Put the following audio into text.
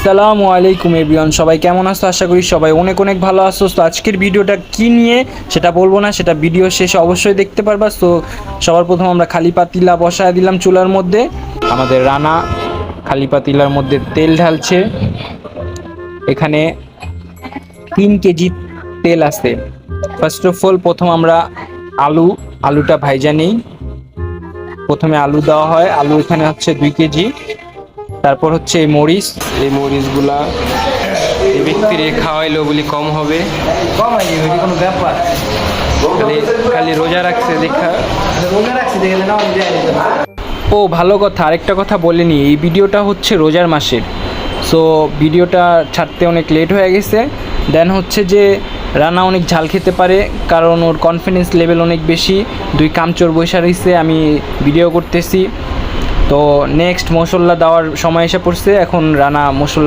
আসসালামু আলাইকুম এভরিওয়ান, সবাই কেমন আছো? আশা করি সবাই অনেক অনেক ভালো আছো। তো আজকের ভিডিওটা কি নিয়ে সেটা বলবো না, সেটা ভিডিও শেষে অবশ্যই দেখতে পারবা। তো সবার প্রথম আমরা খালি পাতিলা বসায় দিলাম চুলার মধ্যে। আমাদের রানা খালি পাতিলার মধ্যে তেল ঢালছে। এখানে 3 কেজি তেল আছে। ফার্স্ট অফ অল প্রথম আমরা আলুটা ভাইজা নেই। প্রথমে আলু দেওয়া হয়, আলু এখানে হচ্ছে 2 কেজি। তারপর হচ্ছে এই মরিচগুলা এই ব্যক্তির খাওয়াইলো বলি কম হবে, কম হয় ওইটি কোনো ব্যাপার খালি খালি রোজা রাখছে দেখা। রোজা রাখছি দেখে না ও ভালো কথা, আরেকটা কথা বলিনি, এই ভিডিওটা হচ্ছে রোজার মাসের। সো ভিডিওটা ছাড়তে অনেক লেট হয়ে গেছে। দেন হচ্ছে যে রানা অনেক ঝাল খেতে পারে, কারণ ওর কনফিডেন্স লেভেল অনেক বেশি। 2 কামচোর বৈশা রয়েছে, আমি ভিডিও করতেছি। তো নেক্সট মশলা দেওয়ার সময় এসে পড়ছে। এখন রানা মশলা